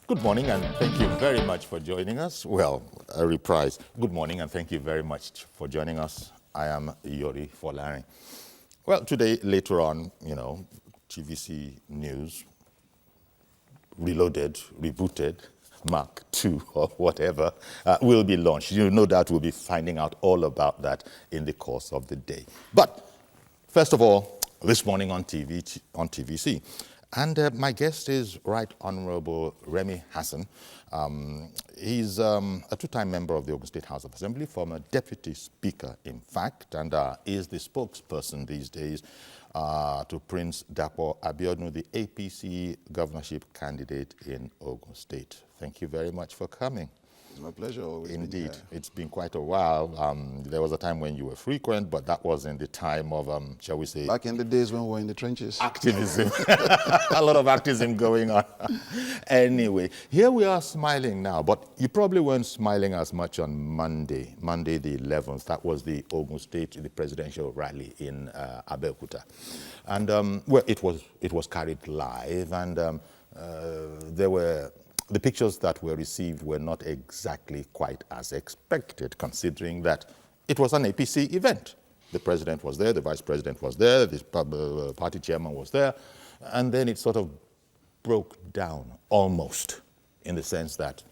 Good morning and thank you very much for joining us. Well, a reprise. Good morning and thank you very much for joining us. I am Yori Folari. Well, today, later on, TVC News, Reloaded, Rebooted, Mark II or whatever, will be launched. No doubt we'll be finding out all about that in the course of the day. But first of all, this morning on TVC, and my guest is Right Honorable Remi Hassan. He's a two-time member of the Ogun State House of Assembly, former Deputy Speaker, in fact, and is the spokesperson these days to Prince Dapo Abiodun, the APC governorship candidate in Ogun State. Thank you very much for coming. It's my pleasure. Always. Indeed. It's been quite a while. There was a time when you were frequent, but that was in the time of, shall we say... Back in the days when we were in the trenches. Activism. A lot of activism going on. Anyway, here we are smiling now, but you probably weren't smiling as much on Monday the 11th. That was the Ogun State, the presidential rally in Abeokuta. And, well, it was carried live, and there were... The pictures that were received were not exactly quite as expected, considering that it was an APC event. The president was there, the vice president was there, the party chairman was there, and then it sort of broke down almost in the sense that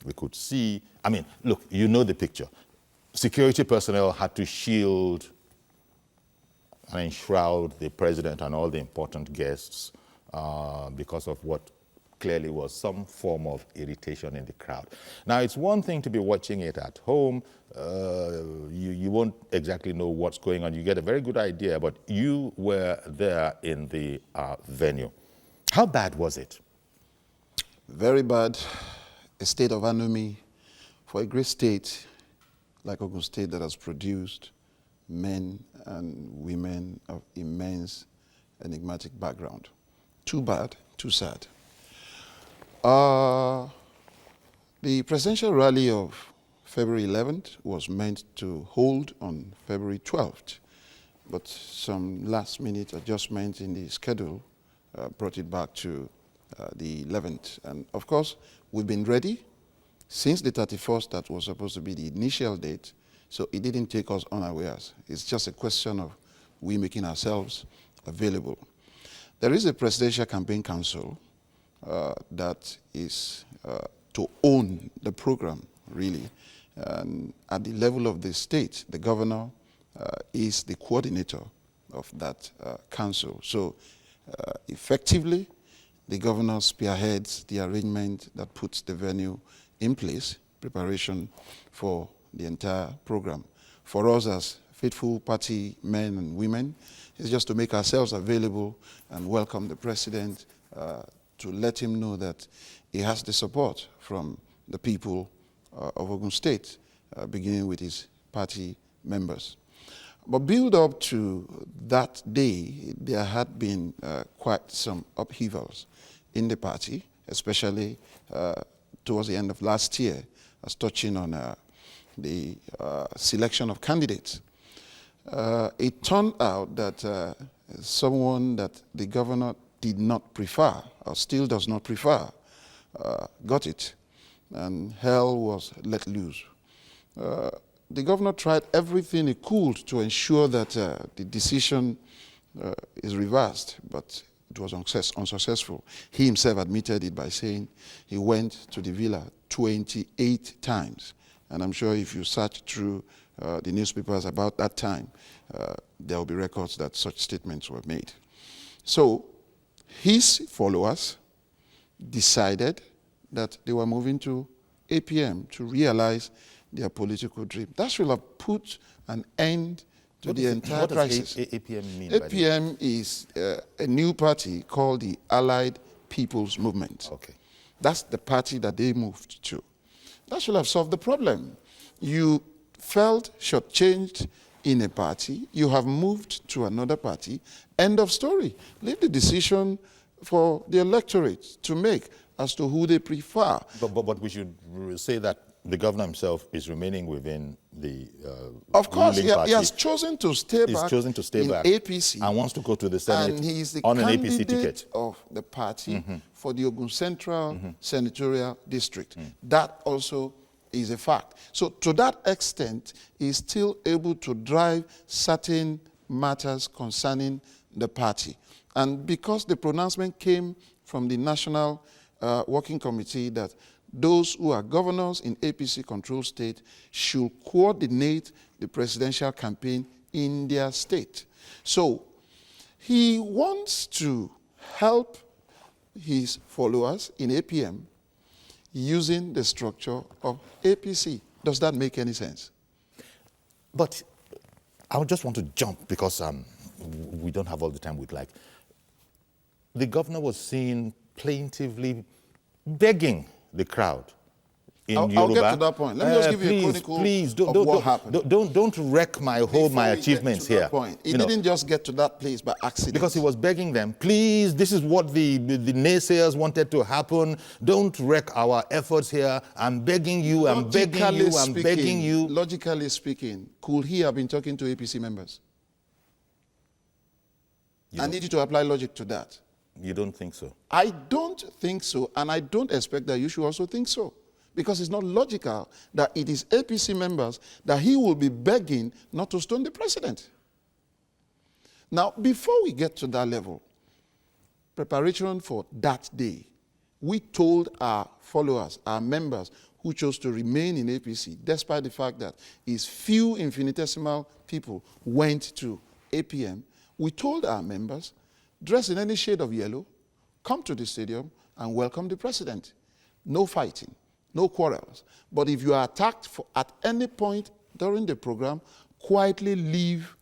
we could see, I mean, look, you know the picture. Security personnel had to shield and enshroud the president and all the important guests because of what clearly was some form of irritation in the crowd. Now, it's one thing to be watching it at home. You won't exactly know what's going on. You get a very good idea, but you were there in the venue. How bad was it? Very bad. A state of anomie for a great state like Ogun State that has produced men and women of immense enigmatic background. Too bad, too sad. The presidential rally of February 11th was meant to hold on February 12th, but some last-minute adjustment in the schedule brought it back to the 11th. And of course, we've been ready since the 31st. That was supposed to be the initial date, so it didn't take us unawares. It's just a question of we making ourselves available. There is a Presidential Campaign Council that is to own the program, really. And at the level of the state, the governor is the coordinator of that council. So effectively, the governor spearheads the arrangement that puts the venue in place, preparation for the entire program. For us as faithful party men and women, it's just to make ourselves available and welcome the president, to let him know that he has the support from the people of Ogun State, beginning with his party members. But build up to that day, there had been quite some upheavals in the party, especially towards the end of last year, as touching on the selection of candidates. It turned out that someone that the governor did not prefer, or still does not prefer, got it, and hell was let loose. The governor tried everything he could to ensure that the decision is reversed, but it was unsuccessful. He himself admitted it by saying he went to the villa 28 times, and I'm sure if you search through the newspapers about that time, there will be records that such statements were made. So his followers decided that they were moving to APM to realize their political dream. That should have put an end to the entire crisis. What does APM mean? APM is a new party called the Allied People's Movement. Okay. That's the party that they moved to. That should have solved the problem. You felt shortchanged in a party, you have moved to another party, end of story. Leave the decision for the electorate to make as to who they prefer. But we should say that the governor himself is remaining within the Of course, ruling party. he has chosen to stay He's back chosen to stay in back APC. and wants to go to the Senate And he is the on an candidate APC ticket. of the party for the Ogun Central Senatorial District. That also is a fact. So to that extent, he's still able to drive certain matters concerning the party. And because the pronouncement came from the National Working Committee that those who are governors in APC-controlled state should coordinate the presidential campaign in their state. So he wants to help his followers in APM using the structure of APC. Does that make any sense? But I would just want to jump because we don't have all the time we'd like. The governor was seen plaintively begging the crowd in Yoruba. I'll get to that point. Let me just give you a chronicle of what happened. Don't wreck my achievements here. He didn't just get to that place by accident. Because he was begging them, please, this is what the naysayers wanted to happen. Don't wreck our efforts here. I'm begging you, I'm begging you. Logically speaking, could he have been talking to APC members? I need you to apply logic to that. You don't think so? I don't think so, and I don't expect that you should also think so. Because it's not logical that it is APC members that he will be begging not to stone the president. Now, before we get to that level, preparation for that day, we told our followers, our members who chose to remain in APC, despite the fact that his few infinitesimal people went to APM, we told our members, dress in any shade of yellow, come to the stadium and welcome the president. No fighting, no quarrels. But if you are attacked at any point during the program, quietly leave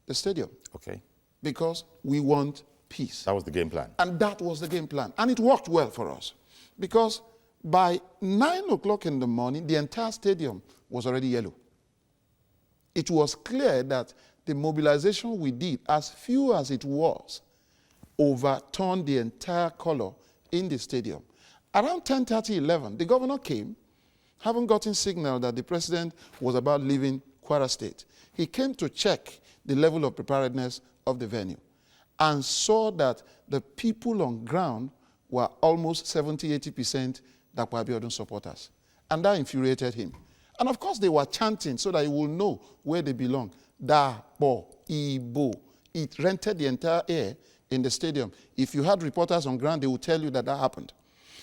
the stadium. Okay. Because we want peace. That was the game plan. And that was the game plan. And it worked well for us. Because by 9 o'clock in the morning, the entire stadium was already yellow. It was clear that the mobilization we did, as few as it was, overturned the entire color in the stadium. Around 10:30, 11, the governor came, having gotten signal that the president was about leaving Kwara State. He came to check the level of preparedness of the venue and saw that the people on ground were almost 70–80% Dapo Abiodun supporters. And that infuriated him. And of course, they were chanting so that he will know where they belong. Dapo, Ibo. It rented the entire air in the stadium. If you had reporters on ground, they would tell you that that happened.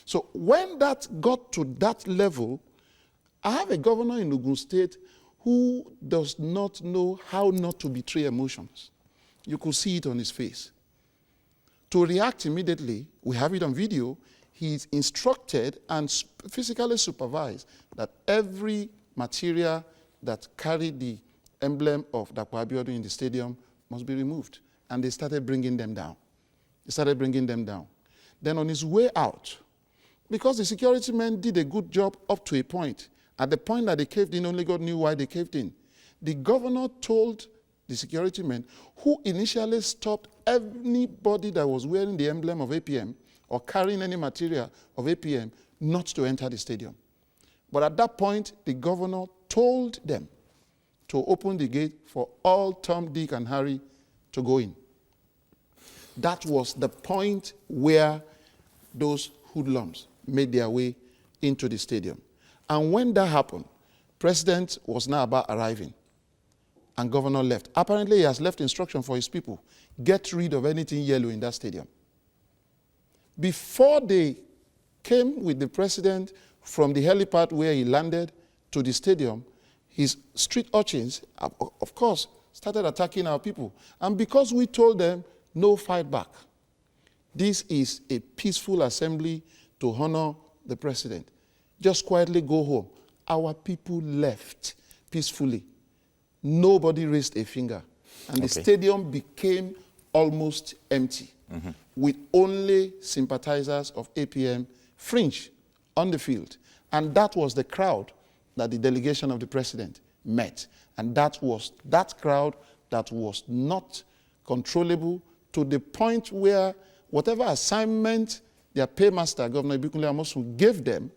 So when that got to that level, I have a governor in Ogun State who does not know how not to betray emotions. You could see it on his face. To react immediately, we have it on video, he's instructed and physically supervised that every material that carried the emblem of Dapo Abiodun in the stadium must be removed. And they started bringing them down. Then on his way out, because the security men did a good job up to a point, at the point that they caved in, only God knew why they caved in. The governor told the security men, who initially stopped anybody that was wearing the emblem of APM or carrying any material of APM, not to enter the stadium. But at that point, the governor told them to open the gate for all Tom, Dick, and Harry to go in. That was the point where those hoodlums made their way into the stadium. And when that happened, President was now about arriving, and governor left. Apparently, he has left instruction for his people, get rid of anything yellow in that stadium. Before they came with the president from the helipad where he landed to the stadium, his street urchins, of course, started attacking our people. And because we told them, no fight back. This is a peaceful assembly to honor the president. Just quietly go home. Our people left peacefully. Nobody raised a finger. And the stadium became almost empty, with only sympathizers of APM fringe on the field. And that was the crowd that the delegation of the president met. And that was that crowd that was not controllable, to the point where whatever assignment their paymaster, Governor Ibikunle Amosun, gave them,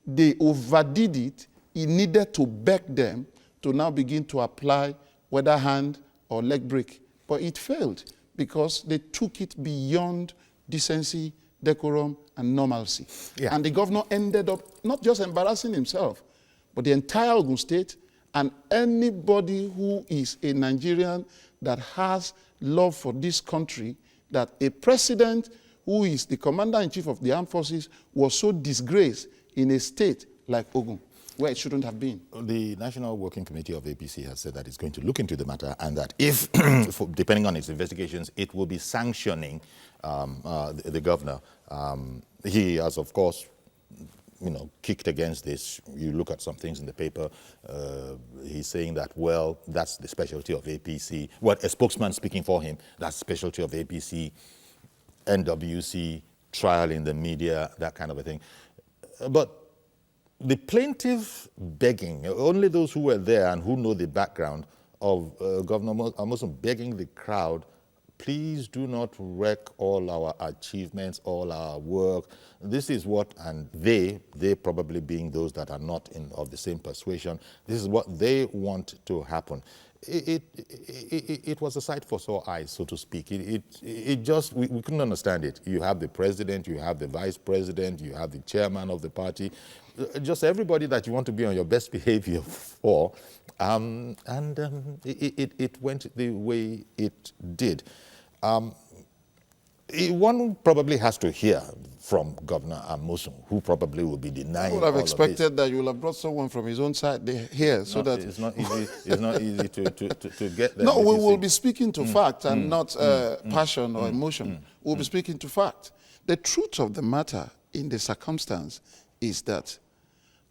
they overdid it, he needed to beg them to now begin to apply whether hand or leg break. But it failed because they took it beyond decency, decorum, and normalcy. Yeah. And the governor ended up not just embarrassing himself, but the entire Ogun State and anybody who is a Nigerian that has love for this country, that a president who is the commander-in-chief of the armed forces was so disgraced in a state like Ogun, where it shouldn't have been. The National Working Committee of APC has said that it's going to look into the matter and that if, depending on its investigations, it will be sanctioning the governor. He has, of course, kicked against this. You look at some things in the paper, he's saying that, well, that's the specialty of APC. Well, a spokesman speaking for him, that's the specialty of APC, NWC, trial in the media, that kind of a thing. But the plaintiff begging, only those who were there and who know the background of Governor Amosun begging the crowd, please do not wreck all our achievements, all our work. This is what, and they probably being those that are not of the same persuasion, this is what they want to happen. It was a sight for sore eyes, so to speak. We couldn't understand it. You have the president, you have the vice president, you have the chairman of the party, just everybody that you want to be on your best behavior for, it went the way it did. One probably has to hear from Governor Amosun, who probably will be denying all of this. I would have expected that you will have brought someone from his own side here, so that it's not easy. It's not easy to get there. No, we will be speaking to fact and not passion or emotion. We'll be speaking to fact. The truth of the matter in the circumstance is that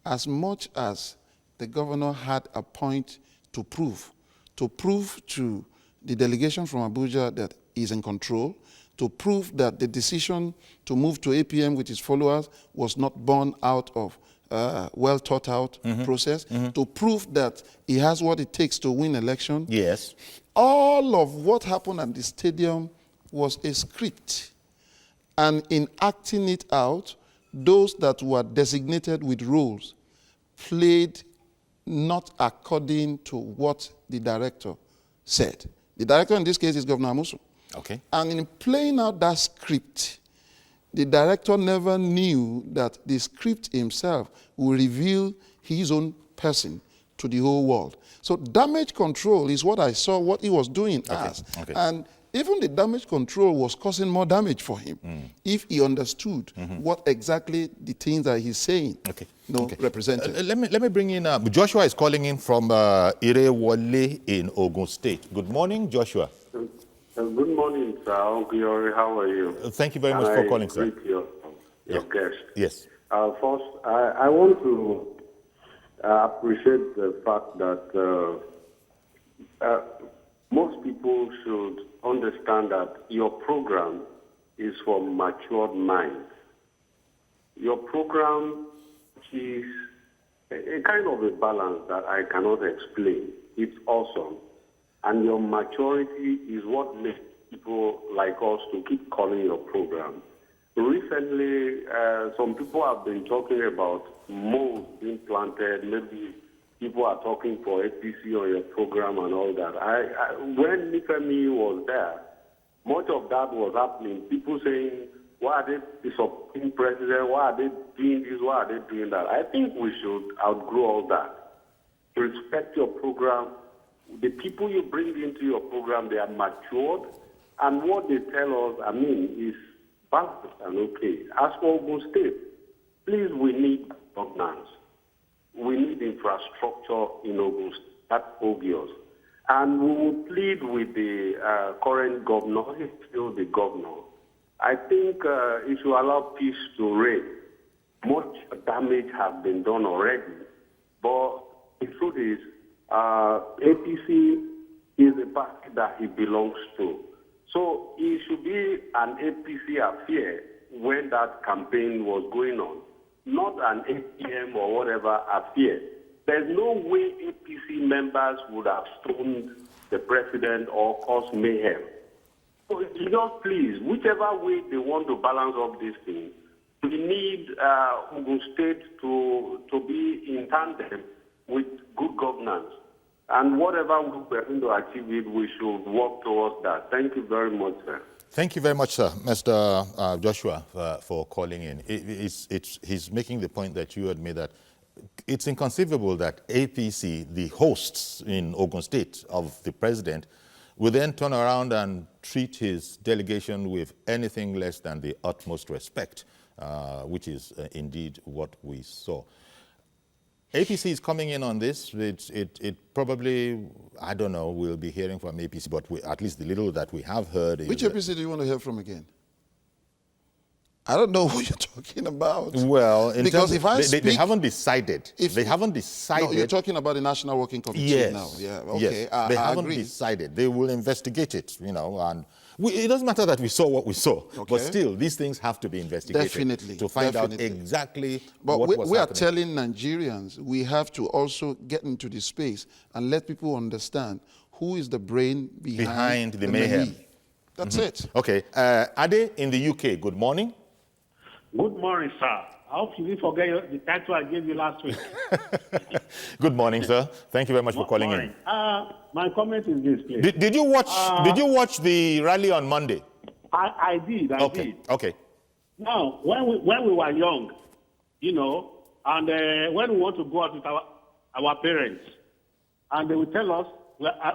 as much as the governor had a point to prove to the delegation from Abuja that he's in control, to prove that the decision to move to APM with his followers was not born out of well thought out process, to prove that he has what it takes to win election. Yes. All of what happened at the stadium was a script. And in acting it out, those that were designated with roles played not according to what the director said. The director in this case is Governor Amosun. Okay. And in playing out that script, the director never knew that the script himself will reveal his own person to the whole world. So damage control is what I saw, what he was doing as. Okay. And even the damage control was causing more damage for him if he understood what exactly the things that he's saying represented. Let me bring in, Joshua is calling in from Irewole in Ogun State. Good morning, Joshua. Good morning, sir. Uncle Yori, how are you? Thank you very much for calling, sir. Your guest. Yes. First, I want to appreciate the fact that most people should understand that your program is for matured minds. Your program is a kind of a balance that I cannot explain. It's awesome. And your maturity is what makes people like us to keep calling your program. Recently, some people have been talking about moles being planted. Maybe people are talking for APC on your program and all that. When Nifemi was there, much of that was happening. People saying, why are they supporting president? Why are they doing this? Why are they doing that? I think we should outgrow all that. Respect your program. The people you bring into your program, they are matured, and what they tell us, is balanced and okay. As for Ogun State, please, we need governance. We need infrastructure in Ogun State. That's obvious. And we will plead with the current governor, he's still the governor. I think it should allow peace to reign. Much damage has been done already, but the truth is, APC is a party that he belongs to. So it should be an APC affair when that campaign was going on, not an APM or whatever affair. There's no way APC members would have stoned the president or caused mayhem. So just please, whichever way they want to balance up these things, we need Ogun State to be in tandem with good governance. And whatever we're going to achieve it, we should work towards that. Thank you very much, sir. Thank you very much, sir, Mr. Joshua, for calling in. He's making the point that you had made that it's inconceivable that APC, the hosts in Ogun State of the president, will then turn around and treat his delegation with anything less than the utmost respect, which is indeed what we saw. APC is coming in on this. It probably, I don't know, we'll be hearing from APC, but at least the little that we have heard is... Which APC do you want to hear from again? I don't know who you're talking about. Well, because if I speak, they haven't decided. They haven't decided. No, you're talking about the National Working Committee yes, now. Yeah, okay. Yes. They I haven't agree. decided. They will investigate it, you know, and it doesn't matter that we saw what we saw, but still, these things have to be investigated. Definitely. To find out exactly but what was we are happening. telling Nigerians we have to also get into the space and let people understand who is the brain behind the mayhem. That's it. Okay. Ade in the UK, good morning. Good morning, sir. I hope you didn't forget the title I gave you last week. Good morning, sir. Thank you very much for calling in. My comment is this, please. Did you watch the rally on Monday? I did. I did. Okay. Now, when we were young, you know, and when we want to go out with our parents, and they will tell us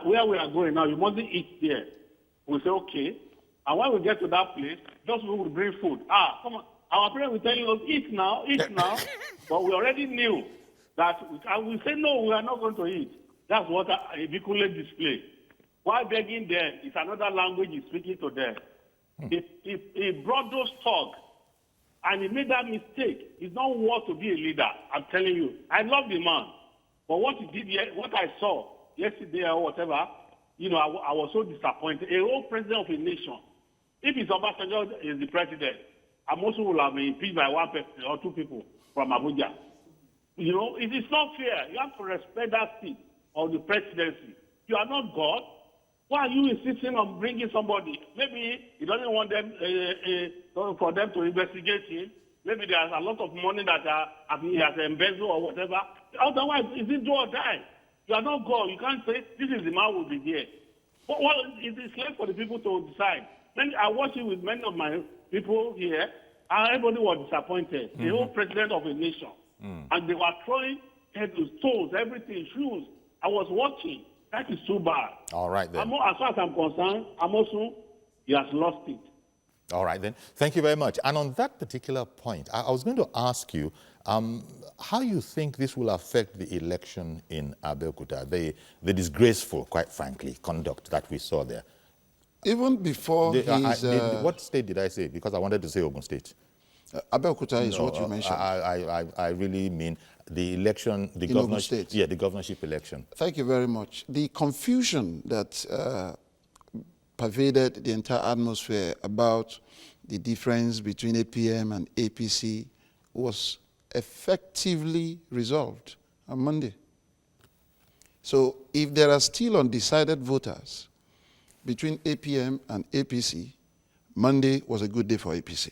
where we are going now, you mustn't eat there. We say okay, and when we get to that place, those people will bring food. Come on. Our parents will tell us, eat now, but we already knew that we say, no, we are not going to eat. That's what a vehicular display. While begging there, it's another language he's speaking to them. He brought those talk, and he made that mistake. He's not worth to be a leader, I'm telling you. I love the man, but what he did, what I saw yesterday or whatever, you know, I was so disappointed. A whole president of a nation, if his Obasanjo is the president, I also will have been impeached by one person or two people from Abuja. You know, it is not fair. You have to respect that seat of the presidency. You are not God. Why are you insisting on bringing somebody? Maybe he doesn't want them for them to investigate him. Maybe there's a lot of money that he has embezzled or whatever. Otherwise, is it do or die? You are not God. You can't say this is the man who will be there. Well, it is left for the people to decide. Then I watched it with many of my people here, and everybody was disappointed. The whole president of a nation. And they were throwing stones, everything, shoes. I was watching. That is too bad. All right, then. As far as I'm concerned, Amosun, he has lost it. All right, then. Thank you very much. And on that particular point, I was going to ask you how you think this will affect the election in Abeokuta, the disgraceful, quite frankly, conduct that we saw there. Even before what state did I say? Because I wanted to say Ogun State. Abeokuta is what you mentioned. I really mean the election, the governorship. Yeah, the governorship election. Thank you very much. The confusion that pervaded the entire atmosphere about the difference between APM and APC was effectively resolved on Monday. So if there are still undecided voters between APM and APC, Monday was a good day for APC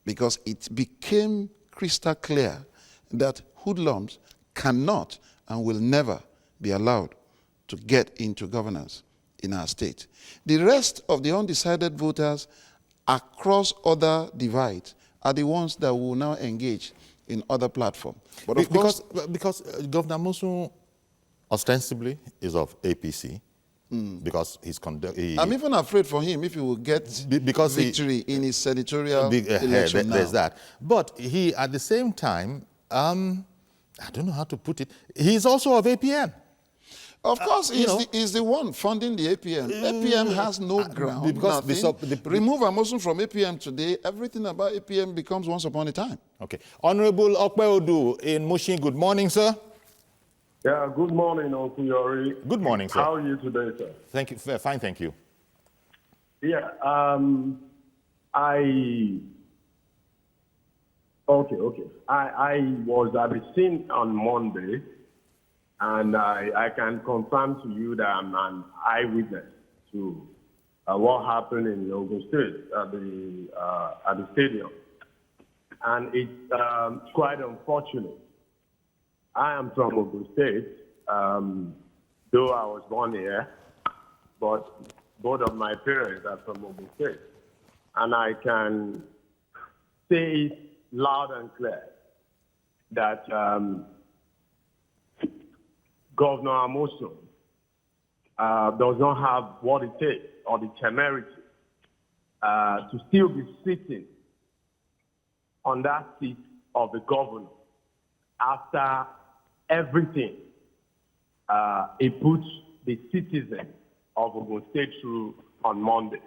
because it became crystal clear that hoodlums cannot and will never be allowed to get into governance in our state. The rest of the undecided voters across other divides are the ones that will now engage in other platforms. But of course, because Governor Musu ostensibly is of APC, because he's I'm even afraid for him if he will get victory in his senatorial election now. There's that. But he, at the same time, I don't know how to put it, he's also of APM. Of course, he's the one funding the APM. APM has no ground, because nothing. Remove Amosun from APM today, everything about APM becomes once upon a time. Okay. Honorable Okpeodu in Mushin, good morning, sir. Yeah, good morning, Uncle Yori. Good morning, sir. How are you today, sir? Thank you. Fine, thank you. Yeah, I was at the scene on Monday, and I can confirm to you that I'm an eyewitness to what happened in Ogun State at the stadium. and it's quite unfortunate. I am from Ogun State, though I was born here, but both of my parents are from Ogun State. And I can say it loud and clear that Governor Amosun does not have what it takes or the temerity to still be sitting on that seat of the governor after everything he put the citizens of Ogun State through on Monday.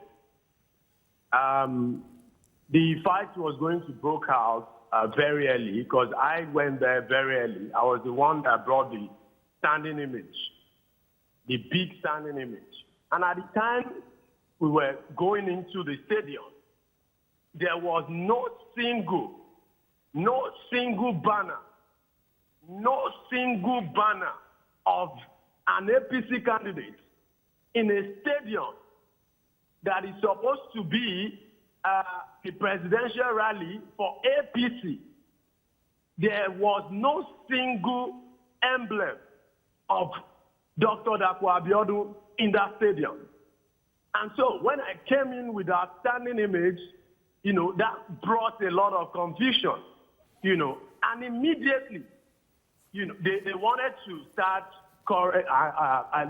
The fight was going to break out very early because I went there very early. I was the one that brought the standing image, the big standing image. And at the time we were going into the stadium, there was no single banner of an APC candidate in a stadium that is supposed to be a presidential rally for APC. There was no single emblem of Dr. Dapo Abiodun in that stadium. And so when I came in with that standing image, that brought a lot of confusion, and immediately, they wanted to start,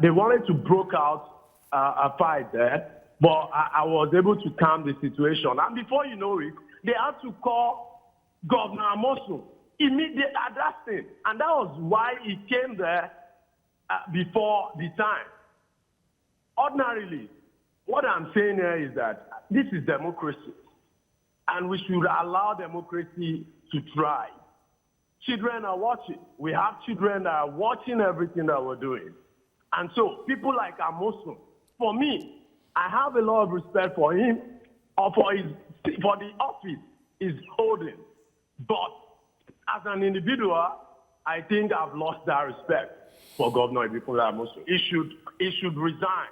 they wanted to break out a fight there, but I was able to calm the situation. And before you know it, they had to call Governor Amosun immediately at that thing. And that was why he came there before the time. Ordinarily, what I'm saying here is that this is democracy, and we should allow democracy to thrive. Children are watching. We have children that are watching everything that we're doing. And so people like Amosun, for me, I have a lot of respect for him or for the office he's holding. But as an individual, I think I've lost that respect for Governor Ibikunle Amosun. He should resign.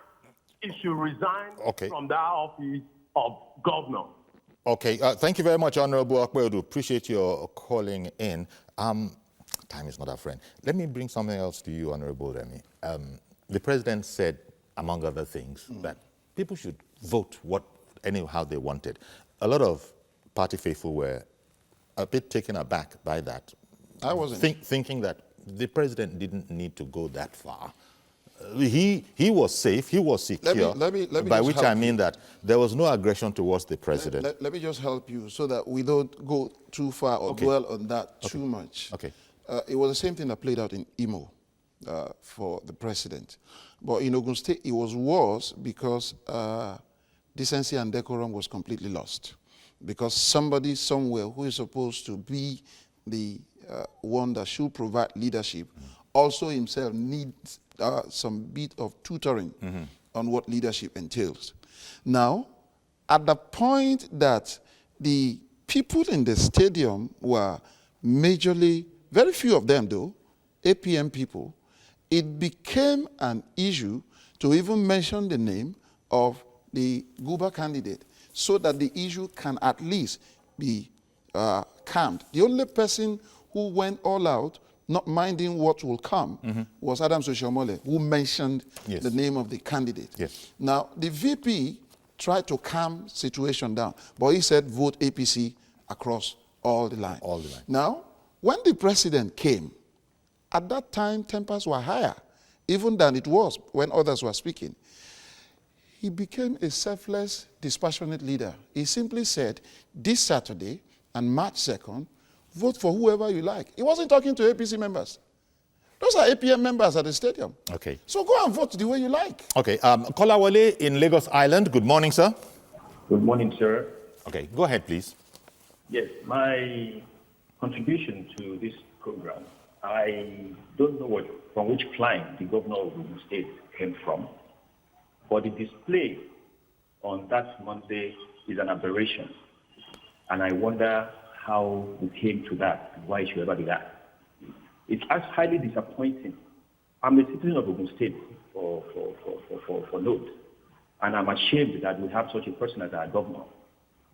He should resign from that office of governor. Okay, thank you very much, Honorable Akpeodu. Appreciate your calling in. Time is not our friend. Let me bring something else to you, Honorable Remy. The president said, among other things, that people should vote anyhow they wanted. A lot of party faithful were a bit taken aback by that. I wasn't. Thinking that the president didn't need to go that far. He was safe, he was secure, let me by which I mean that there was no aggression towards the president. Let me just help you so that we don't go too far or dwell on that too much. Okay. It was the same thing that played out in Imo for the president. But in Ogun State, it was worse because decency and decorum was completely lost. Because somebody somewhere who is supposed to be the one that should provide leadership also himself needs some bit of tutoring on what leadership entails. Now, at the point that the people in the stadium were majorly, very few of them though, APM people, it became an issue to even mention the name of the Guba candidate so that the issue can at least be calmed. The only person who went all out, not minding what will come, was Adams Oshiomhole, who mentioned the name of the candidate. Yes. Now, the VP tried to calm situation down, but he said vote APC across all the line. All the line. Now, when the president came, at that time, tempers were higher, even than it was when others were speaking. He became a selfless, dispassionate leader. He simply said, this Saturday and March 2nd, vote for whoever you like. He wasn't talking to APC members. Those are APM members at the stadium. Okay. So go and vote the way you like. Okay. Kolawole in Lagos Island. Good morning, sir. Good morning, sir. Okay. Go ahead, please. Yes, my contribution to this program, I don't know from which client the governor of Ogun State came from, but the display on that Monday is an aberration. And I wonder how we came to that and why it should ever be that. It's highly disappointing. I'm a citizen of Ogun State for note, and I'm ashamed that we have such a person as our governor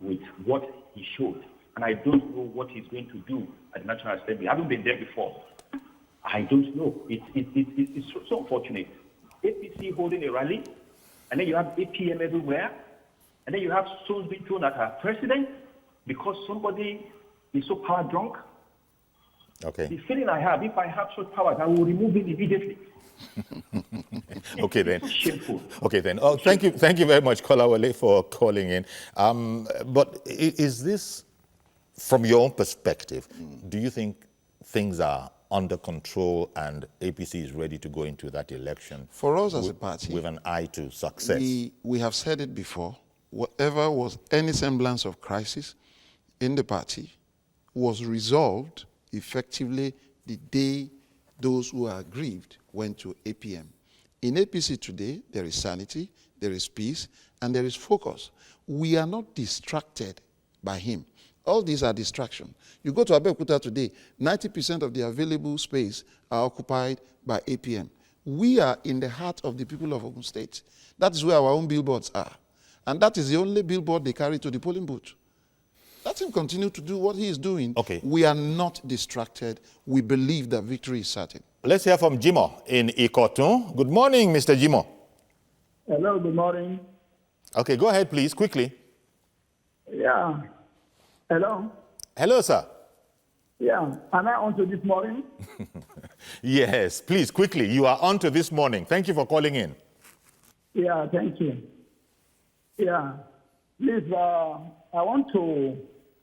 with what he showed and I don't know what he's going to do at the National Assembly. I haven't been there before. I don't know. It's so unfortunate. APC holding a rally, and then you have APM everywhere, and then you have stones being thrown at our president because somebody is so power drunk. Okay. The feeling I have, if I have such powers, I will remove it immediately. Okay then. Shameful. Okay then. Oh, thank you very much, Kolawole, for calling in. But is this, from your own perspective, do you think things are under control and APC is ready to go into that election? For us as a party, with an eye to success. We have said it before, whatever was any semblance of crisis in the party was resolved effectively the day those who are aggrieved went to APM. In APC today, there is sanity, there is peace, and there is focus. We are not distracted by him. All these are distractions. You go to Abeokuta today, 90% of the available space are occupied by APM. We are in the heart of the people of Ogun State. That is where our own billboards are. And that is the only billboard they carry to the polling booth. Let him continue to do what he is doing. Okay. We are not distracted. We believe that victory is certain. Let's hear from Jimo in Ikotun. Good morning, Mr. Jimo. Hello, good morning. Okay, go ahead, please, quickly. Yeah. Hello? Hello, sir. Yeah. Am I on to this morning? Yes, please, quickly. You are on to this morning. Thank you for calling in. Yeah, thank you. Yeah. Please, I want to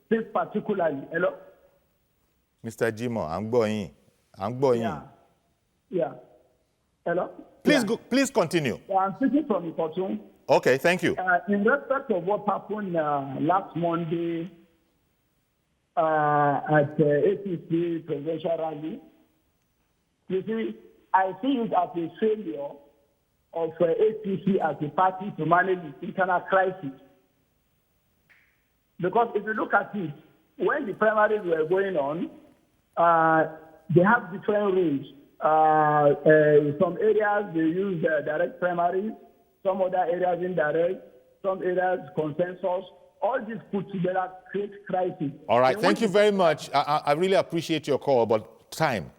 speak particularly. Hello? Mr. Jimo, I'm going. Yeah. Yeah. Hello? Please, Yeah. go, please continue. Yeah, I'm speaking from Ikotun. Okay, thank you. In respect of what happened last Monday at APC presidential rally, you see, I see it as a failure of APC as a party to manage its internal crisis. Because if you look at it, when the primaries were going on, they have different rules. Some areas they use direct primaries, some other areas indirect, some areas consensus. All this put together creates crisis. All right, thank you very much. I really appreciate your call, but time.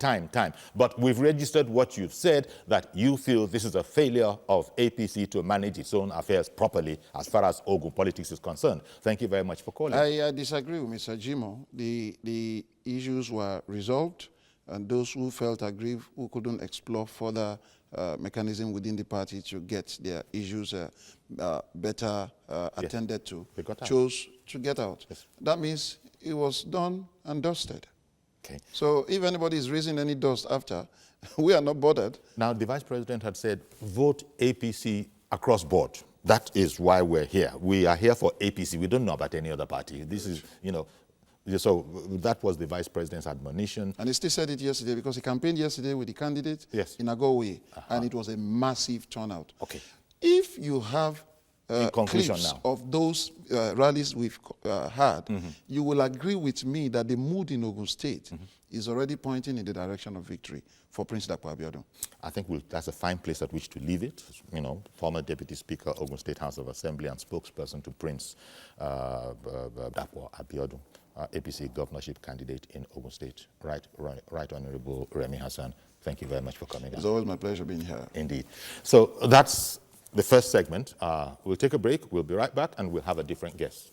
But we've registered what you've said, that you feel this is a failure of APC to manage its own affairs properly as far as Ogun politics is concerned. Thank you very much for calling. I disagree with Mr. Jimo. The issues were resolved, and those who felt aggrieved, who couldn't explore further mechanism within the party to get their issues better attended to, chose to get out. Yes. That means it was done and dusted. Okay. So if anybody is raising any dust after, we are not bothered. Now, the Vice President had said, vote APC across board. That is why we're here. We are here for APC. We don't know about any other party. This is, so that was the Vice President's admonition. And he still said it yesterday because he campaigned yesterday with the candidate in Agowe, and it was a massive turnout. Okay. If you have clips of those rallies we've had, you will agree with me that the mood in Ogun State is already pointing in the direction of victory for Prince Dapo Abiodun. I think that's a fine place at which to leave it. Former Deputy Speaker, Ogun State House of Assembly, and spokesperson to Prince Dapo Abiodun, APC governorship candidate in Ogun State. Right Honorable Remi Hassan, thank you very much for coming. It's always my pleasure being here. Indeed. So that's the first segment. We'll take a break. We'll be right back, and we'll have a different guest.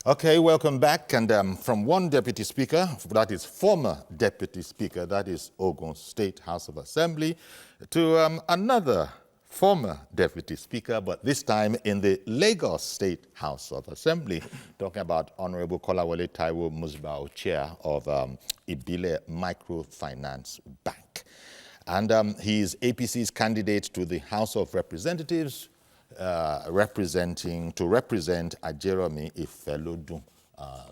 Okay, welcome back. And from one Deputy Speaker, that is former Deputy Speaker, that is Ogun State House of Assembly, to another former Deputy Speaker, but this time in the Lagos State House of Assembly, talking about Honorable Kolawole Taiwo Musbao, Chair of Ibile Microfinance Bank. And he is APC's candidate to the House of Representatives, to represent Ajeromi Ifelodun.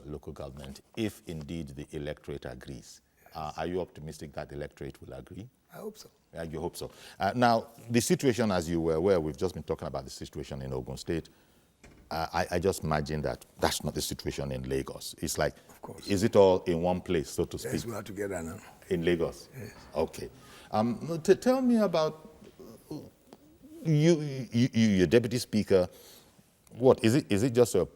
local government, if indeed the electorate agrees. Are you optimistic that the electorate will agree? I hope so. You hope so. Now, the situation, as you were aware, we've just been talking about the situation in Ogun State. I just imagine that that's not the situation in Lagos. It's like, of course, is it all in one place, so to speak? Yes, we are together now. In Lagos? Yes. Okay. Tell me about your deputy speaker. What, is it just a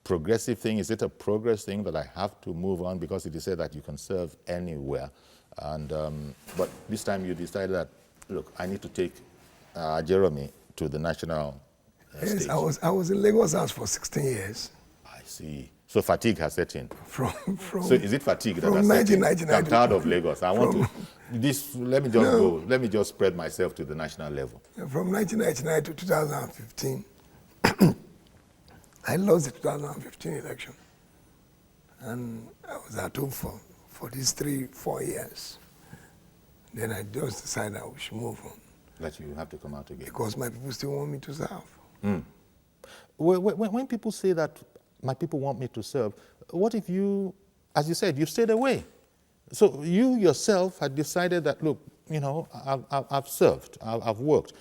progressive thing? Is it a progress thing that I have to move on because it is said that you can serve anywhere? And but this time you decided that, look, I need to take Ajeromi to the national Yes, stage. I was in Lagos House for 16 years. I see. So fatigue has set in. So is it fatigue that from has set in? 1999 I'm tired of Lagos. I want to this. Let me just go. Let me just spread myself to the national level. From 1999 to 2015, I lost the 2015 election, and I was at home for these 3-4 years. Then I just decided I should move on. That you have to come out again. Because my people still want me to serve. Mm. When people say that my people want me to serve, what if you, as you said, you stayed away? So you yourself had decided that, look, you know, I've served, I've worked.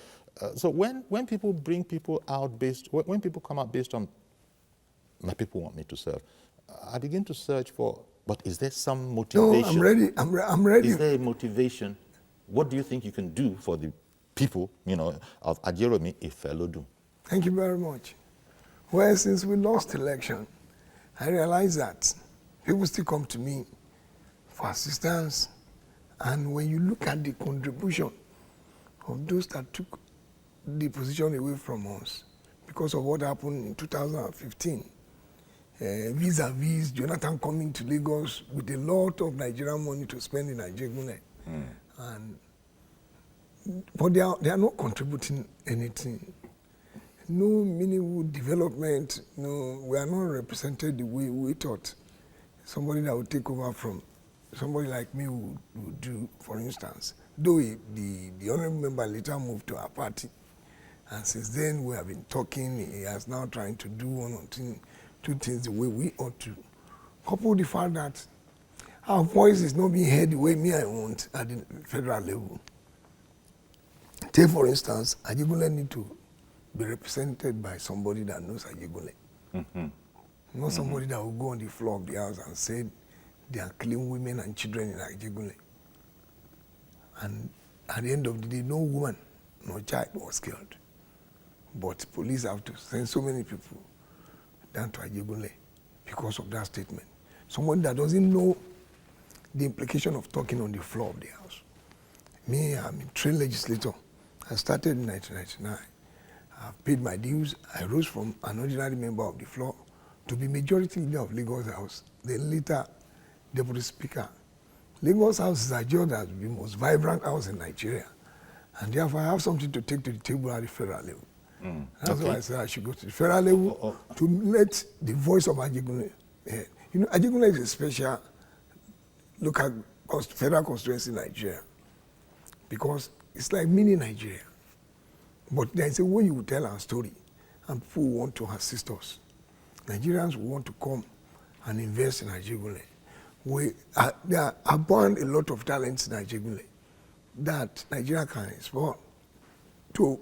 So when people bring people out when people come out based on my people want me to serve, I begin to search for, but is there some motivation? No, I'm ready. I'm ready. Is there a motivation? What do you think you can do for the people, you know, of Ajeromi Ifelodun? Thank you very much. Well, since we lost the election, I realized that people still come to me for assistance. And when you look at the contribution of those that took the position away from us because of what happened in 2015, vis-a-vis Jonathan coming to Lagos with a lot of Nigerian money to spend in Ajegunle. But they are not contributing anything. No meaningful development. No, we are not represented the way we thought. Somebody that would take over from somebody like me would do, for instance. Though the honorable member later moved to our party, and since then we have been talking. He is now trying to do one or two things the way we ought to. Couple the fact that our voice is not being heard the way I want at the federal level. Take, for instance, Ajegunle need to be represented by somebody that knows Ajegunle. Not somebody that will go on the floor of the house and say they are killing women and children in Ajegunle. And at the end of the day, no woman, no child was killed. But police have to send so many people down to Ajegunle because of that statement. Someone that doesn't know the implication of talking on the floor of the house. Me, I'm a trained legislator. I started in 1999. I've paid my dues. I rose from an ordinary member of the floor to be majority leader of Lagos House, then later deputy speaker. Lagos House is adjudged as the most vibrant house in Nigeria. And therefore, I have something to take to the table at the federal level. That's why I said I should go to the federal level to let the voice of Ajegunle. You know, Ajegunle is a special local federal constituency in Nigeria because it's like mini Nigeria. But there is a way you will tell our story, and people want to assist us. Nigerians want to come and invest in Ajegunle. There are born a lot of talents in Ajegunle that Nigeria can export to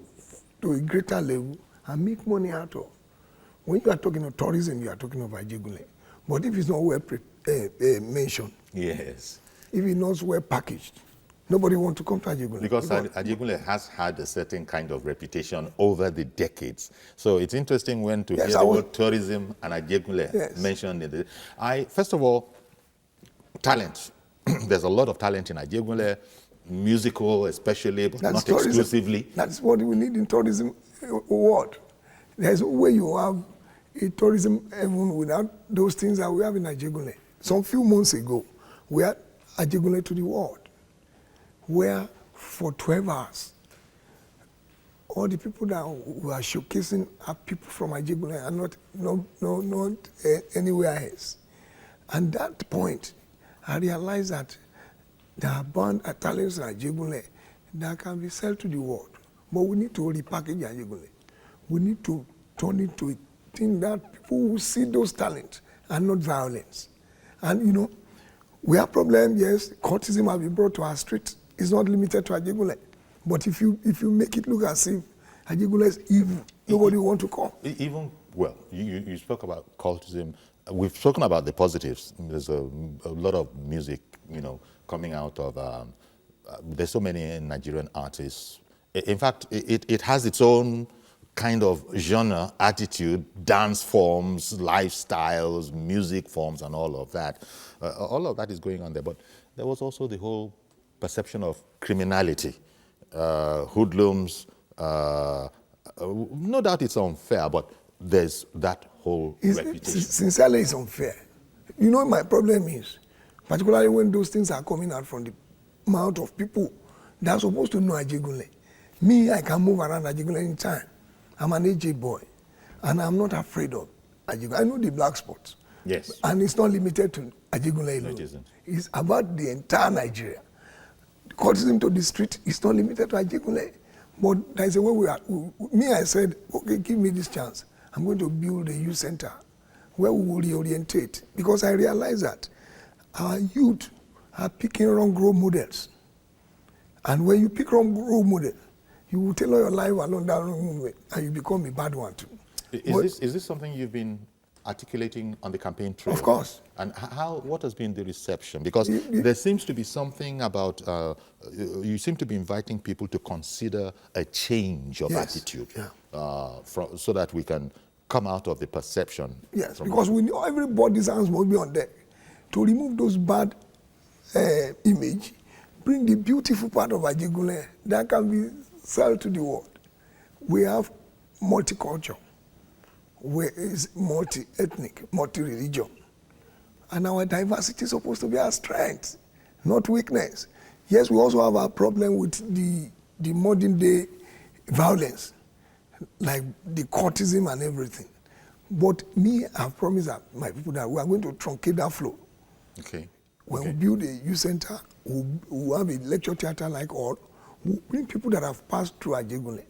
a greater level and make money out of. When you are talking of tourism, you are talking of Ajegunle. But if it's not well mentioned, yes, if it's not well packaged, nobody wants to come to Ajegunle. Because Ajegunle has had a certain kind of reputation over the decades. So it's interesting when to hear the word tourism and Ajegunle mentioned in the... First of all, talent. There's a lot of talent in Ajegunle, musical especially, but not tourism. Exclusively. That's what we need in tourism world. There's no way you have a tourism even without those things that we have in Ajegunle. Some few months ago, we had Ajegunle to the world, where for 12 hours, all the people that we are showcasing are people from Ajegunle and not anywhere else. And at that point, I realized that there are born talents in Ajegunle that can be sold to the world. But we need to repackage Ajegunle. We need to turn it to a thing that people will see those talents and not violence. And you know, we have problems, yes, courtism has been brought to our street. It's not limited to Ajegunle. But if you make it look as if Ajegunle is evil, nobody will want to come. Even, well, you spoke about cultism. We've spoken about the positives. There's a lot of music, you know, coming out of, there's so many Nigerian artists. In fact, it has its own kind of genre, attitude, dance forms, lifestyles, music forms, and all of that. All of that is going on there. But there was also the whole perception of criminality, hoodlums. No doubt it's unfair, but there's that whole reputation. Sincerely, it's unfair. You know, my problem is, particularly when those things are coming out from the mouth of people that are supposed to know Ajegunle. Me, I can move around Ajegunle anytime. I'm an AJ boy, and I'm not afraid of Ajegunle. I know the black spots. Yes. And it's not limited to Ajegunle alone. No, it isn't. It's about the entire Nigeria. Courtism to the street is not limited to Ajegunle. But there's a way we are. Me, I said, okay, give me this chance. I'm going to build a youth center where we will reorientate. Because I realize that our youth are picking wrong role models. And when you pick wrong role model, you will tailor your life along that wrong way, and you become a bad one too. Is this something you've been articulating on the campaign trail? Of course. And what has been the reception? Because there seems to be something about, you seem to be inviting people to consider a change of attitude, so that we can come out of the perception. Yes, because we know everybody's hands must be on deck to remove those bad image, bring the beautiful part of Ajegunle that can be sold to the world. We have multicultural, where is multi-ethnic, multi-religion. And our diversity is supposed to be our strength, not weakness. Yes, we also have a problem with the modern day violence, like the courtism and everything. But me, I've promised my people that we are going to truncate that flow. Okay. When we build a youth center, we'll have a lecture theater like all. We'll bring people that have passed through Ajegunle,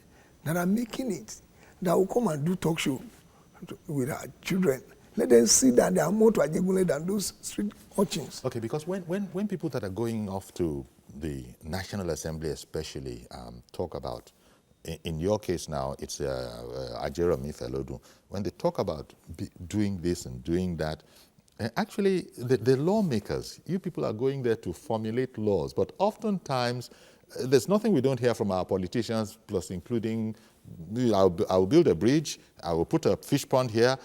that are making it, that will come and do talk show with our children. Let them see that there are more to Ajegunle than those street urchins. Okay, because when people that are going off to the National Assembly especially talk about, in your case now, it's Ajeromi Felodu, when they talk about doing this and doing that, actually the lawmakers, you people are going there to formulate laws, but oftentimes there's nothing we don't hear from our politicians, plus including, I'll build a bridge, I will put a fish pond here.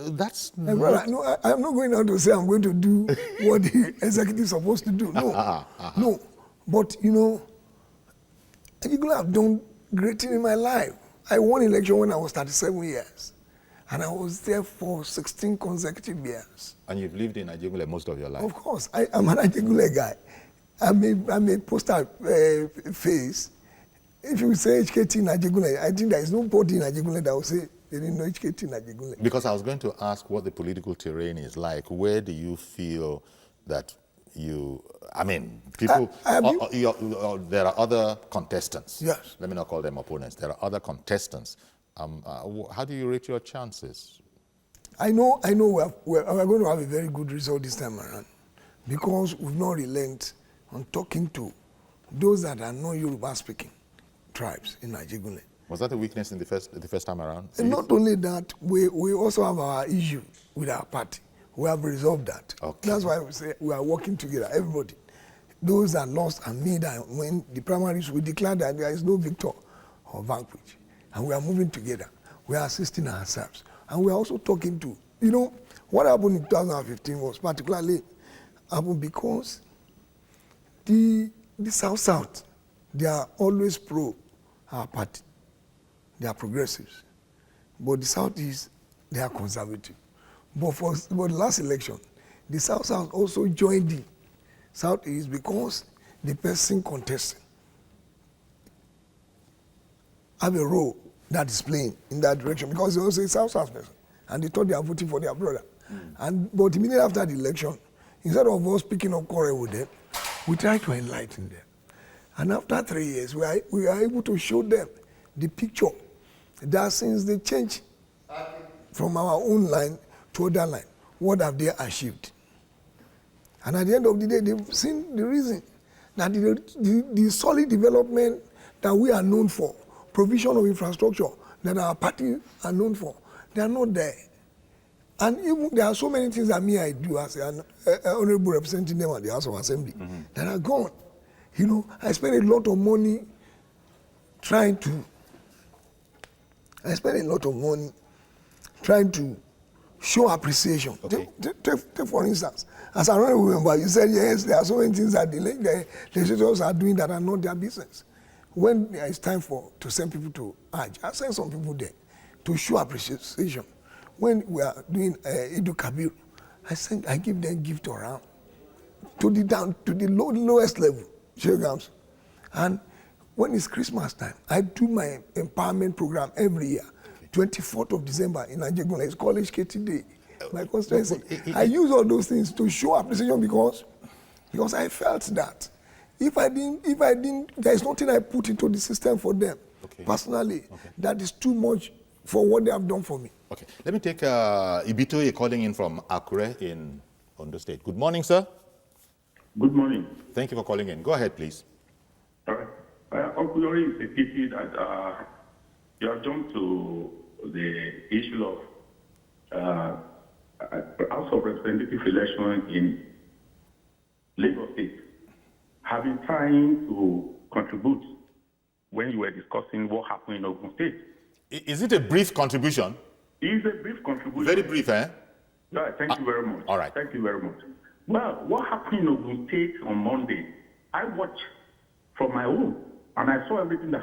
That's not... Brother, no, I'm not going out to say I'm going to do what the executive is supposed to do. No, no. But, you know, Ajegunle have done great thing in my life. I won election when I was 37 years. And I was there for 16 consecutive years. And you've lived in Ajegunle most of your life? Of course. I'm an Ajegunle guy. I'm a poster face. If you say HKT in Ajegunle, I think there is nobody in Ajegunle that will say they didn't know HKT in Ajegunle. Because I was going to ask what the political terrain is like. Where do you feel that people, there are other contestants. Yes. Let me not call them opponents. There are other contestants. How do you rate your chances? I know we're going to have a very good result this time around, because we've not relented on talking to those that are not Yoruba speaking tribes in Ajegunle. Was that a weakness in the first time around? And not only that, we also have our issue with our party. We have resolved that. Okay. That's why we say we are working together, everybody. Those that lost and me, that when the primaries, we declared that there is no victor or vanquish. And we are moving together. We are assisting ourselves. And we are also talking to, you know, what happened in 2015 was particularly happened because the South, they are always pro our party. They are progressives. But the Southeast, they are conservative. But for the last election, the South also joined the Southeast because the person contesting have a role that is playing in that direction, because they also a South person, and they thought they are voting for their brother. But immediately after the election, instead of us picking up quarrel with them, we try to enlighten them. And after 3 years, we are able to show them the picture that since they changed from our own line to other line, what have they achieved? And at the end of the day, they've seen the reason that the solid development that we are known for, provision of infrastructure that our party are known for, they are not there. And even there are so many things that I do as an honorable representing them at the House of Assembly that are gone. You know, I spend a lot of money trying to show appreciation. Okay. Take for instance, as I remember, you said, yes, there are so many things that the legislators are doing that are not their business. When it's time to send people to Hajj, I send some people there to show appreciation. When we are doing Eid Kabir, I give them gift around to the lowest level, showgrams. And when it's Christmas time, I do my empowerment program every year. 24th of December in Ajeromi, it's called HKT Day. My constituency. I use all those things to show appreciation because I felt that if I didn't, there is nothing I put into the system for them personally that is too much for what they have done for me. Okay, let me take Ibitoye calling in from Akure in Ondo State. Good morning, sir. Good morning. Thank you for calling in. Go ahead, please. All right. Uncle Yori, it's a pity that you have jumped to the issue of House of Representative election in Lagos State. Have been trying to contribute when you were discussing what happened in Ogun State. Is it a brief contribution? It is a brief contribution. Very brief, eh? Yeah, thank you very much. All right. Thank you very much. Well, what happened in Ogun State on Monday, I watched from my own, and I saw everything that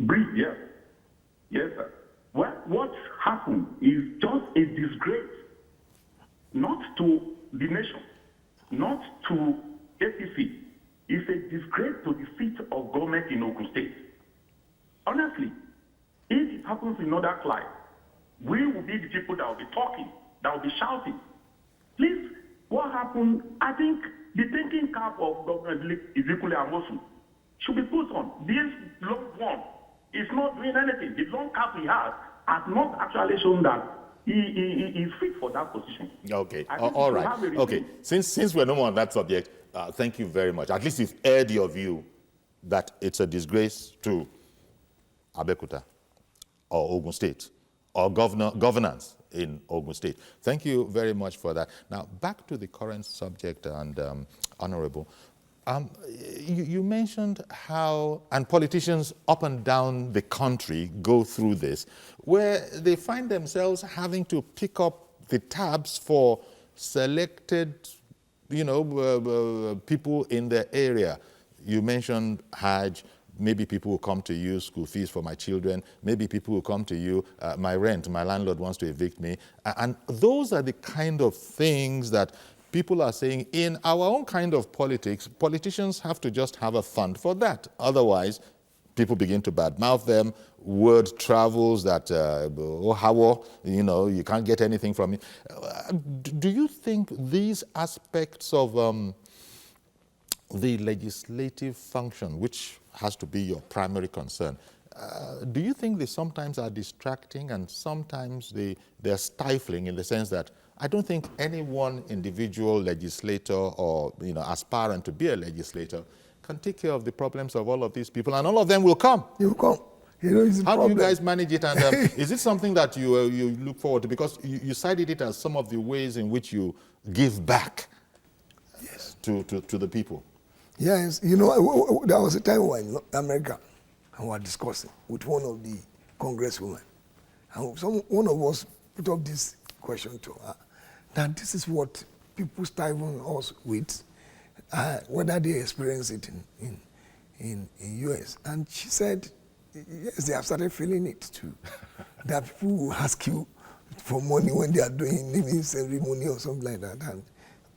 brief, yes. Yes, sir. What happened is just a disgrace, not to the nation, not to APC. It's a disgrace to the seat of government in Ogun State. Honestly, if it happens in other climes, we will be the people that will be talking, that will be shouting. Please, what happened? I think the thinking cap of Governor Ezekiel Amosu should be put on. This long one is not doing anything. The long cap he has not actually shown that he is fit for that position. Okay, all right. Okay, since we're no more on that subject, thank you very much. At least you've aired your view that it's a disgrace to Abeokuta or Ogun State or governance in Ogun State. Thank you very much for that. Now, back to the current subject, and Honorable, you mentioned how, and politicians up and down the country go through this, where they find themselves having to pick up the tabs for selected, people in their area. You mentioned Hajj. Maybe people will come to you, school fees for my children. Maybe people will come to you, my rent, my landlord wants to evict me. And those are the kind of things that people are saying in our own kind of politics, politicians have to just have a fund for that. Otherwise, people begin to badmouth them. Word travels that, you can't get anything from it. Do you think these aspects of the legislative function, which has to be your primary concern, do you think they sometimes are distracting and sometimes they're stifling, in the sense that I don't think any one individual legislator or aspirant to be a legislator can take care of the problems of all of these people, and all of them will come? They will come. It's How do you guys manage it? And is it something that you look forward to? Because you cited it as some of the ways in which you give back to the people. Yes, there was a time we were in America and we were discussing with one of the congresswomen. And one of us put up this question to her, that this is what people stifle us with, whether they experience it in US. And she said, yes, they have started feeling it too. That people will ask you for money when they are doing naming ceremony or something like that. And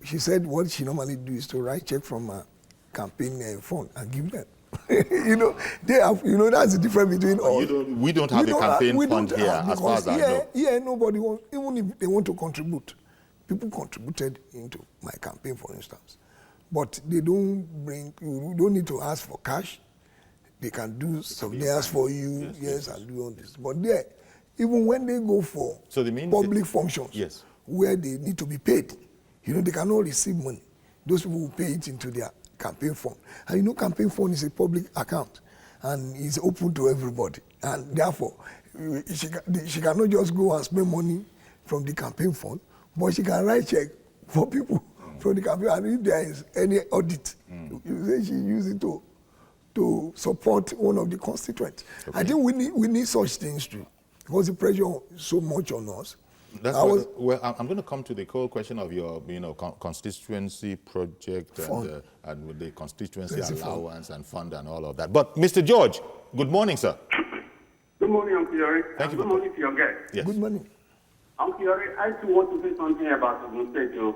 she said what she normally do is to write check from a campaign fund and give them. They have, that's the difference between us. We don't have a campaign fund here, as far as I know. Yeah, nobody wants, even if they want to contribute. People contributed into my campaign, for instance. But they don't you don't need to ask for cash. They can do surveillance for you, and do all this. But even when they go for public functions, where they need to be paid. You know, they cannot receive money. Those people will pay it into their campaign fund. And you know, campaign fund is a public account and it's open to everybody. And therefore, she cannot just go and spend money from the campaign fund, but she can write check for people from the campaign. And if there is any audit, you say she use it to support one of the constituents. Okay. I think we need such things too, because the pressure is so much on us. That's well, I'm going to come to the core question of your, constituency project and with the constituency allowance and fund and all of that. But Mr. George, good morning, sir. Good morning, Uncle Yori. Thank you. Good morning to your guest. Yes. Good morning. Uncle Yori, I too want to say something about Ogun State, too.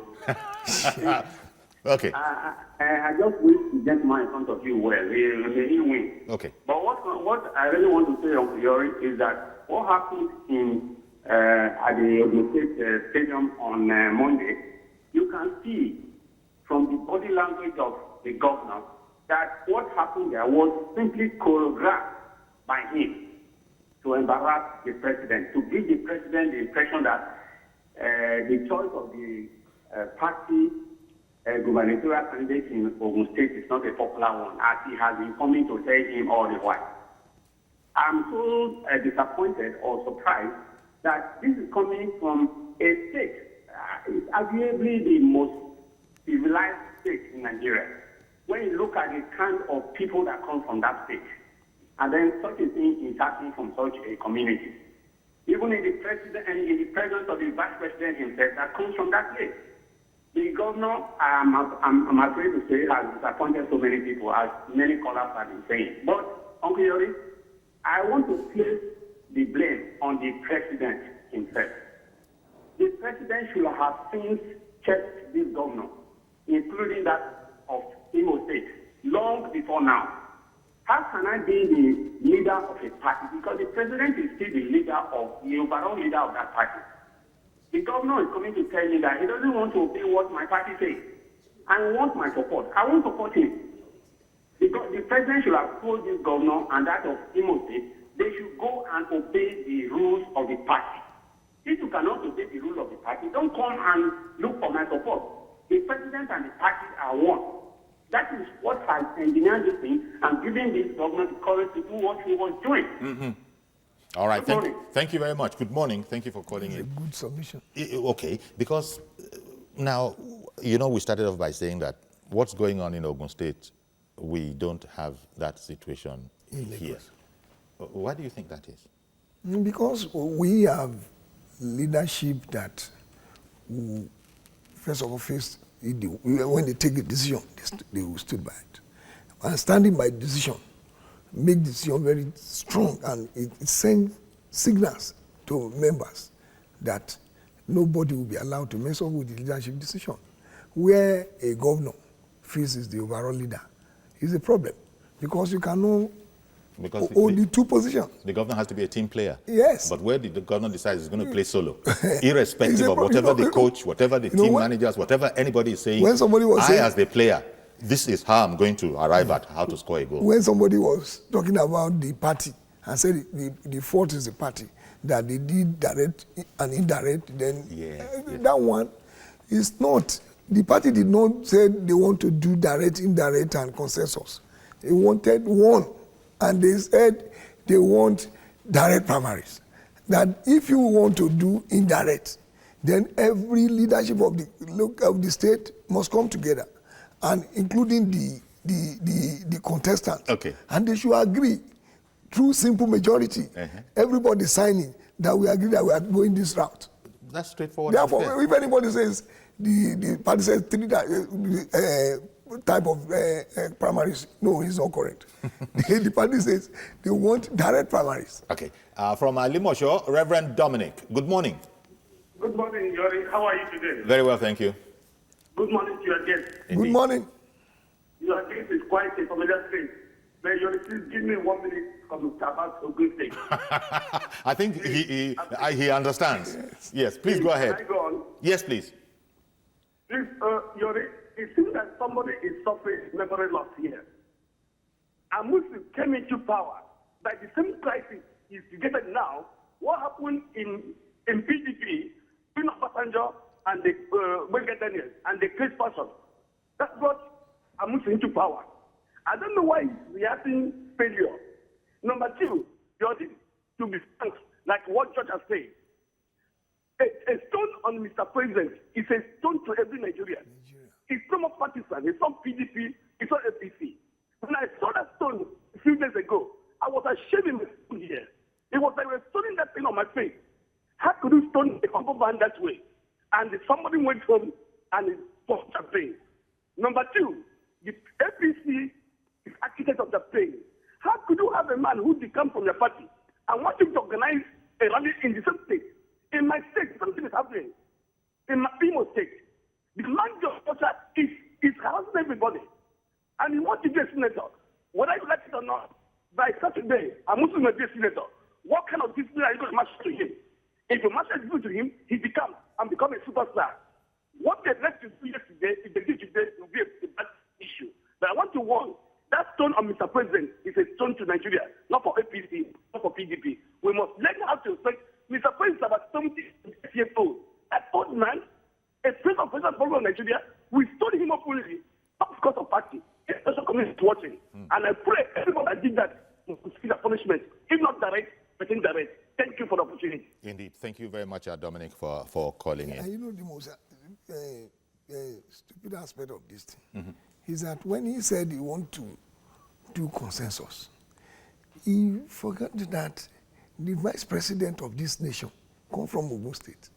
Okay. I just wish the gentleman in front of you well. May he win. Okay. But what I really want to say, Uncle Yori, is that what happened at the Ogun State Stadium on Monday, you can see from the body language of the governor that what happened there was simply choreographed by him to embarrass the president, to give the president the impression that the choice of the party gubernatorial candidate in Ogun State is not a popular one, as he has been coming to tell him all the while. I'm so disappointed or surprised that this is coming from a state, it's arguably the most civilized state in Nigeria. When you look at the kind of people that come from that state, and then such a thing is happening from such a community. Even in the president and in the presence of the vice president himself, that comes from that place. The governor, I'm afraid to say, has disappointed so many people, as many callers have been saying. But, Uncle Yori, I want to place the blame on the president himself. The president should have since checked this governor, including that of Imo State, long before now. How can I be the leader of a party? Because the president is still the overall leader of that party. The governor is coming to tell me that he doesn't want to obey what my party says. I want my support. I won't support him. Because the president should have told this governor and that of Imo State, they should go and obey the rules of the party. If you cannot obey the rules of the party, don't come and look for my support. The president and the party are one. That is what has engineered this thing and given this government the courage to do what he was doing. Mm-hmm. All right. Thank you very much. Good morning. Thank you for calling in. A good submission. Okay, because now, we started off by saying that what's going on in Ogun State, we don't have that situation here. Why do you think that is? Because we have leadership that, first of all, when they take a decision, they will stand by it. And standing by decision, make decision very strong, and it sends signals to members that nobody will be allowed to mess up with the leadership decision. Where a governor feels is the overall leader is a problem, because you cannot hold the two positions. The governor has to be a team player. Yes. But where the governor decides he's going to play solo, irrespective of whatever the coach, whatever the team managers, whatever anybody is saying, as the player, this is how I'm going to arrive at how to score a goal. When somebody was talking about the party and said the fault is the party, that they did direct and indirect, then that one is not. The party did not say they want to do direct, indirect, and consensus. They wanted one. And they said they want direct primaries. That if you want to do indirect, then every leadership of the state must come together, and including the contestants. Okay. And they should agree through simple majority. Everybody signing that we agree that we are going this route. That's straightforward. Therefore, if anybody says the party says three type of primaries, no, it's not correct. The party says they want direct primaries. Okay. From Limosho, Reverend Dominic. Good morning. Good morning, Yori. How are you today? Very well, thank you. Good morning to your guest. Indeed. Good morning. Your guest is quite a familiar face. May Yori please give me 1 minute to talk about Ogun State. I think he understands. Yes, please go ahead. Can I go on? Yes, please. Please, Yori, it seems that somebody is suffering memory loss here. A Muslim came into power by the same crisis is getting now. What happened in PDP, during Obasanjo and the Daniels and the Chris person. That's what Amusi into power. I don't know why he's reacting failure. Number two, you ought to be frank, like what George has said. A stone on Mr. President is a stone to every Nigerian. It's no more partisan. It's not PDP. It's not APC. When I saw that stone a few days ago, I was ashamed in my stone here. It was like they were stoning that thing on my face. How could you stone a humble man that way? And somebody went home and it poured champagne. Number two, the APC is architect of the pain. How could you have a man who decamped from your party and want him to organize a rally in the same state? In my state, something is happening. In my Imo state, the man is harassing everybody. And he wants to be a senator. Whether you like it or not, by Saturday, I'm also going to be a senator. What kind of discipline are you going to match to him? If you match discipline to him, he become a superstar. What they left to do yesterday, if they did today, it will be a bad issue. But I want to warn, that stone on Mr. President is a stone to Nigeria, not for APC, not for PDP. We must learn how to respect Mr. President is about 70 years old. That old man, a president of Nigeria, we stole him up fully, not because of party. A special community is watching. And I pray everyone that did that will see the punishment, if not direct, but indirect. Thank you for the opportunity. Indeed. Thank you very much, Dominic, for calling in. You know, the most stupid aspect of this thing is that when he said he want to do consensus, he forgot that the vice president of this nation come from Ogun State.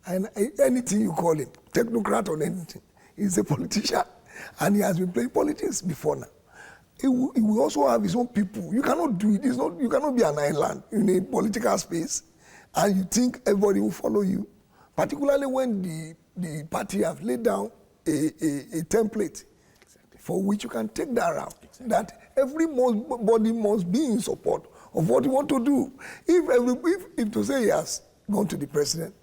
And anything you call him, technocrat or anything, he's a politician. And he has been playing politics before now. He will also have his own people. You cannot do it. You cannot be an island in a political space and you think everybody will follow you, particularly when the party have laid down a template for which you can take that route. That everybody must be in support of what you want to do. If to say he has gone to the president,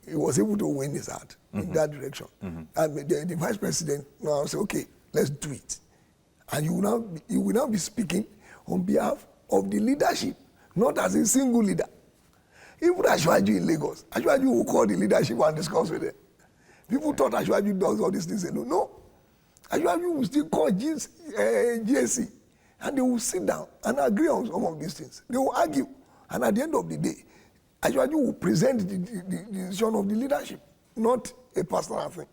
he was able to win his heart in that direction. And the vice president now say, okay, let's do it. And you will now be speaking on behalf of the leadership, not as a single leader. Even Ashwaju in Lagos, Ashwaju will call the leadership and discuss with them. People thought Ashwaju does all these things alone. No. Ashwaju will still call GSC, and they will sit down and agree on some of these things. They will argue. And at the end of the day, Ashwaju will present the decision of the leadership, not a personal thing.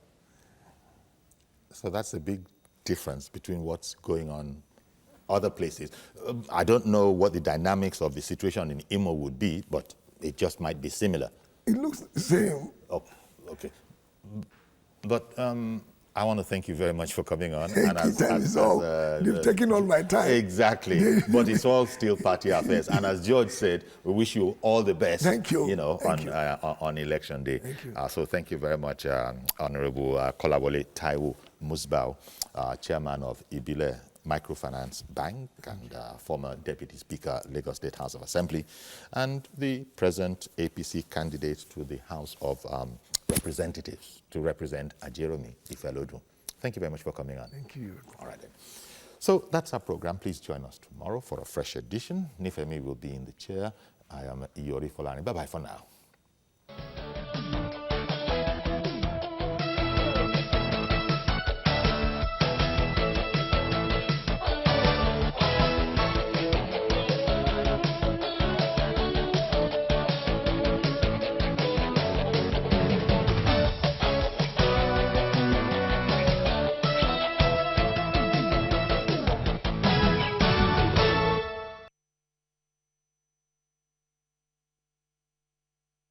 So that's a big difference between what's going on other places. I don't know what the dynamics of the situation in Imo would be, but it just might be similar. It looks the same. Oh, okay. But I want to thank you very much for coming on. They've taken all my time. Exactly. But it's all still party affairs. And as George said, we wish you all the best. Thank you. On election day. Thank you. So thank you very much, Honorable Kolawole Taiwo Musbau, Chairman of Ibile Microfinance Bank and former Deputy Speaker, Lagos State House of Assembly, and the present APC candidate to the House of Representatives to represent Ajeromi Ifelodun. Thank you very much for coming on. Thank you. All right then. So that's our program. Please join us tomorrow for a fresh edition. Nifemi will be in the chair. I am Iyori Folani. Bye-bye for now.